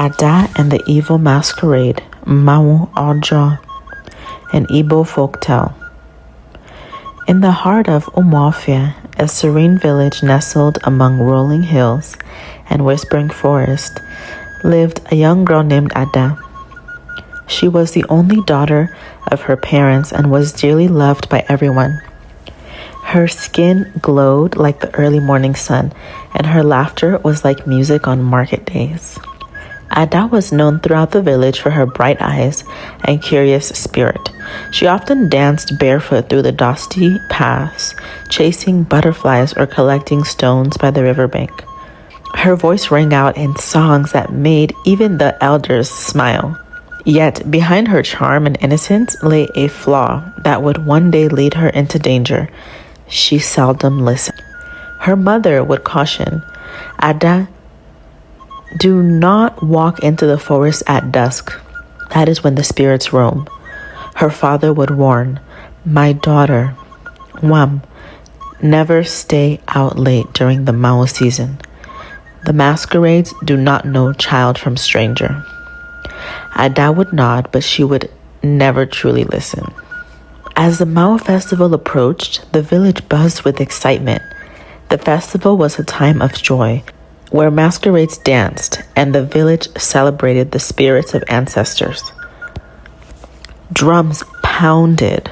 Ada and the Evil Masquerade, Mmanwụ Ọjọọ, an Igbo folktale. In the heart of Umuofia, a serene village nestled among rolling hills and whispering forest, lived a young girl named Ada. She was the only daughter of her parents and was dearly loved by everyone. Her skin glowed like the early morning sun, and her laughter was like music on market days. Ada was known throughout the village for her bright eyes and curious spirit. She often danced barefoot through the dusty paths, chasing butterflies or collecting stones by the riverbank. Her voice rang out in songs that made even the elders smile. Yet behind her charm and innocence lay a flaw that would one day lead her into danger. She seldom listened. Her mother would caution, Ada, do not walk into the forest at dusk. That is when the spirits roam. Her father would warn, my daughter, never stay out late during the Mmanwụ season. The masquerades do not know child from stranger. Ada would nod, but she would never truly listen. As the Mmanwụ Festival approached, the village buzzed with excitement. The festival was a time of joy, where masquerades danced and the village celebrated the spirits of ancestors. Drums pounded,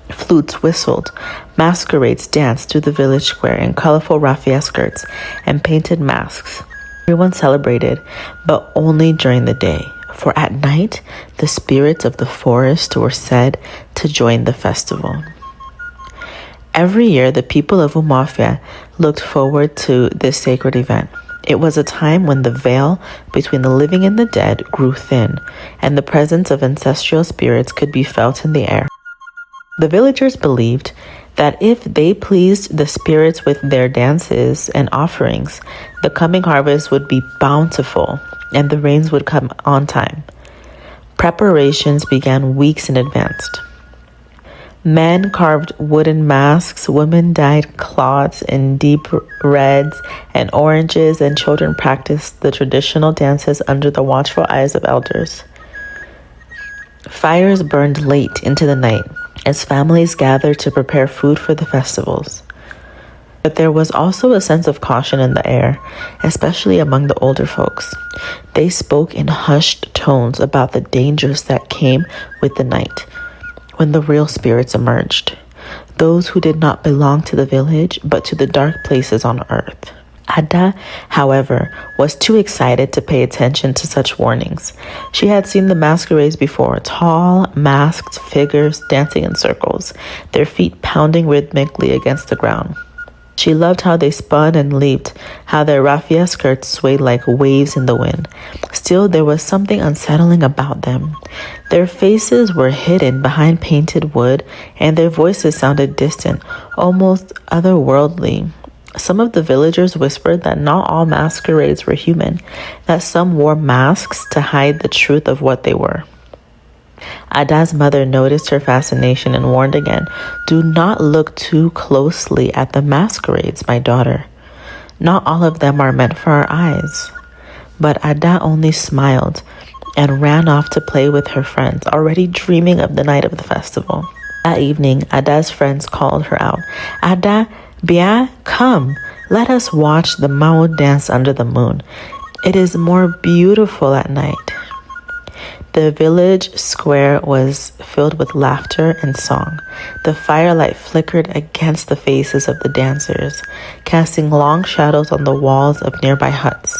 flutes whistled, masquerades danced through the village square in colorful raffia skirts and painted masks. Everyone celebrated, but only during the day, for at night, the spirits of the forest were said to join the festival. Every year, the people of Umuofia looked forward to this sacred event. It was a time when the veil between the living and the dead grew thin, and the presence of ancestral spirits could be felt in the air. The villagers believed that if they pleased the spirits with their dances and offerings, the coming harvest would be bountiful and the rains would come on time. Preparations began weeks in advance. Men carved wooden masks, women dyed cloths in deep reds and oranges, and children practiced the traditional dances under the watchful eyes of elders. Fires burned late into the night as families gathered to prepare food for the festivals. But there was also a sense of caution in the air, especially among the older folks. They spoke in hushed tones about the dangers that came with the night, when the real spirits emerged, those who did not belong to the village but to the dark places on earth. Ada, however, was too excited to pay attention to such warnings. She had seen the masquerades before, tall, masked figures dancing in circles, their feet pounding rhythmically against the ground. She loved how they spun and leaped, how their raffia skirts swayed like waves in the wind. Still, there was something unsettling about them. Their faces were hidden behind painted wood, and their voices sounded distant, almost otherworldly. Some of the villagers whispered that not all masquerades were human, that some wore masks to hide the truth of what they were. Ada's mother noticed her fascination and warned again, do not look too closely at the masquerades, my daughter. Not all of them are meant for our eyes. But Ada only smiled and ran off to play with her friends, already dreaming of the night of the festival. That evening, Ada's friends called her out. Ada, Bia, come, let us watch the Mmanwụ dance under the moon. It is more beautiful at night. The village square was filled with laughter and song. The firelight flickered against the faces of the dancers, casting long shadows on the walls of nearby huts.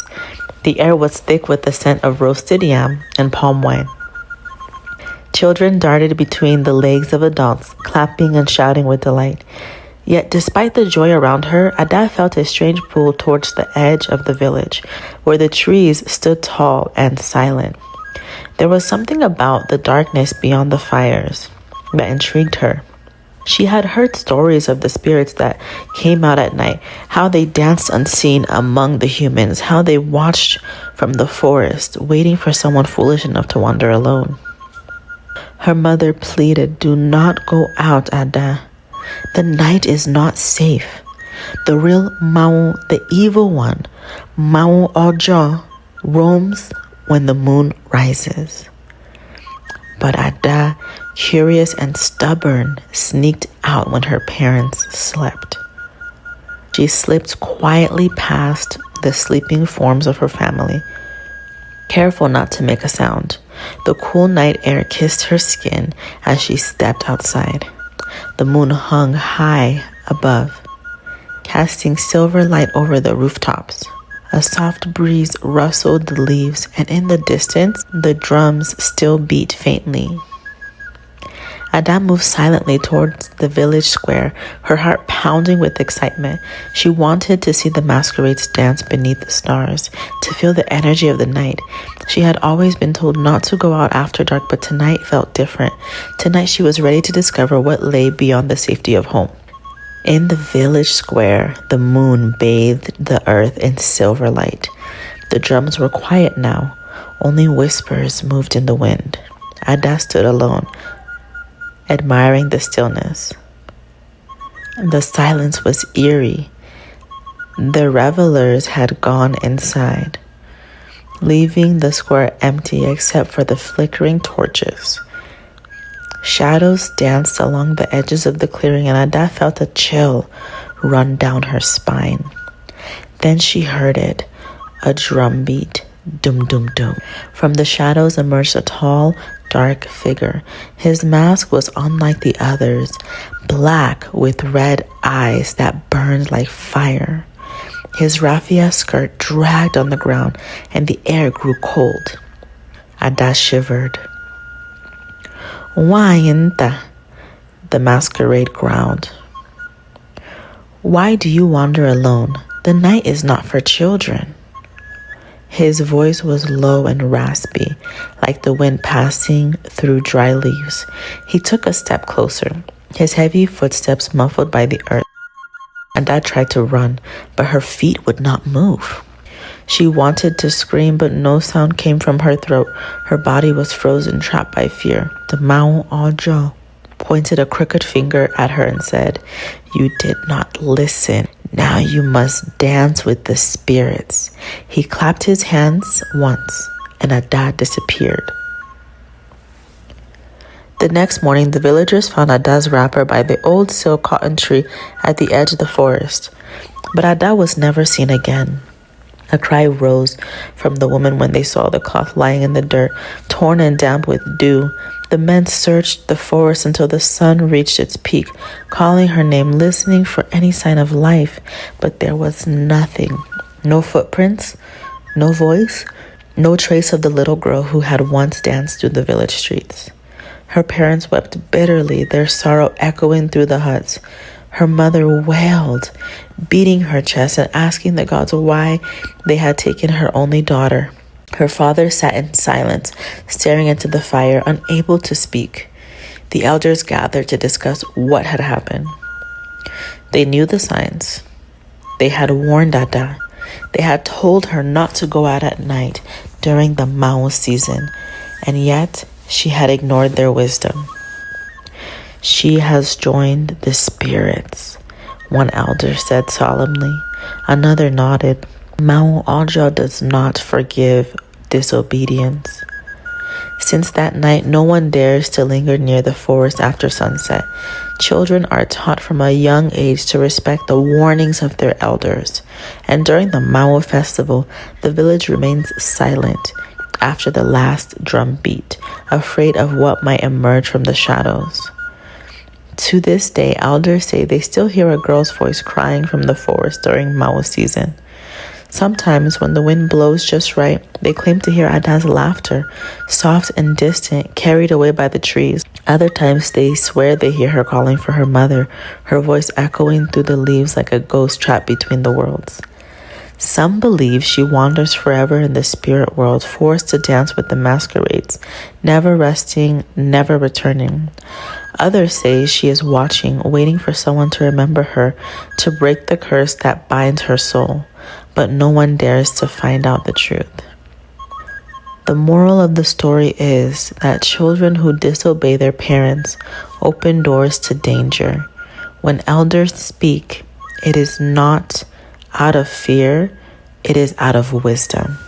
The air was thick with the scent of roasted yam and palm wine. Children darted between the legs of adults, clapping and shouting with delight. Yet despite the joy around her, Ada felt a strange pull towards the edge of the village, where the trees stood tall and silent. There was something about the darkness beyond the fires that intrigued her. She had heard stories of the spirits that came out at night, how they danced unseen among the humans, how they watched from the forest, waiting for someone foolish enough to wander alone. Her mother pleaded, do not go out, Ada. The night is not safe. The real Mmanwụ, the evil one, Mmanwụ Ọjọọ, roams when the moon rises. But Ada, curious and stubborn, sneaked out when her parents slept. She slipped quietly past the sleeping forms of her family, careful not to make a sound. The cool night air kissed her skin as she stepped outside. The moon hung high above, casting silver light over the rooftops. A soft breeze rustled the leaves, and in the distance, the drums still beat faintly. Ada moved silently towards the village square, her heart pounding with excitement. She wanted to see the masquerades dance beneath the stars, to feel the energy of the night. She had always been told not to go out after dark, but tonight felt different. Tonight she was ready to discover what lay beyond the safety of home. In the village square, the moon bathed the earth in silver light. The drums were quiet now. Only whispers moved in the wind. Ada stood alone, admiring the stillness. The silence was eerie. The revelers had gone inside, leaving the square empty except for the flickering torches. Shadows danced along the edges of the clearing, and Ada felt a chill run down her spine. Then she heard it, a drumbeat, dum dum dum. From the shadows emerged a tall, dark figure. His mask was unlike the others, black with red eyes that burned like fire. His raffia skirt dragged on the ground, and the air grew cold. Ada shivered. "Why, the masquerade growled. "Why do you wander alone? The night is not for children." His voice was low and raspy, like the wind passing through dry leaves. He took a step closer, his heavy footsteps muffled by the earth. Ada tried to run, but her feet would not move. She wanted to scream, but no sound came from her throat. Her body was frozen, trapped by fear. The Mmanwụ Ọjọọ pointed a crooked finger at her and said, "You did not listen. Now you must dance with the spirits." He clapped his hands once, and Ada disappeared. The next morning, the villagers found Ada's wrapper by the old silk cotton tree at the edge of the forest. But Ada was never seen again. A cry rose from the women when they saw the cloth lying in the dirt, torn and damp with dew. The men searched the forest until the sun reached its peak, calling her name, listening for any sign of life. But there was nothing. No footprints, no voice, no trace of the little girl who had once danced through the village streets. Her parents wept bitterly, their sorrow echoing through the huts. Her mother wailed, beating her chest and asking the gods why they had taken her only daughter. Her father sat in silence, staring into the fire, unable to speak. The elders gathered to discuss what had happened. They knew the signs. They had warned Ada. They had told her not to go out at night during the Mmanwụ season, and yet she had ignored their wisdom. "She has joined the spirits," one elder said solemnly. Another nodded. "Mmanwụ Ọjọọ does not forgive disobedience." Since that night, no one dares to linger near the forest after sunset. Children are taught from a young age to respect the warnings of their elders. And during the Mmanwụ Festival, the village remains silent after the last drum beat, afraid of what might emerge from the shadows. To this day, elders say they still hear a girl's voice crying from the forest during Mmanwụ season. Sometimes, when the wind blows just right, they claim to hear Ada's laughter, soft and distant, carried away by the trees. Other times, they swear they hear her calling for her mother, her voice echoing through the leaves like a ghost trapped between the worlds. Some believe she wanders forever in the spirit world, forced to dance with the masquerades, never resting, never returning. Others say she is watching, waiting for someone to remember her, to break the curse that binds her soul. But no one dares to find out the truth. The moral of the story is that children who disobey their parents open doors to danger. When elders speak, it is not out of fear, it is out of wisdom.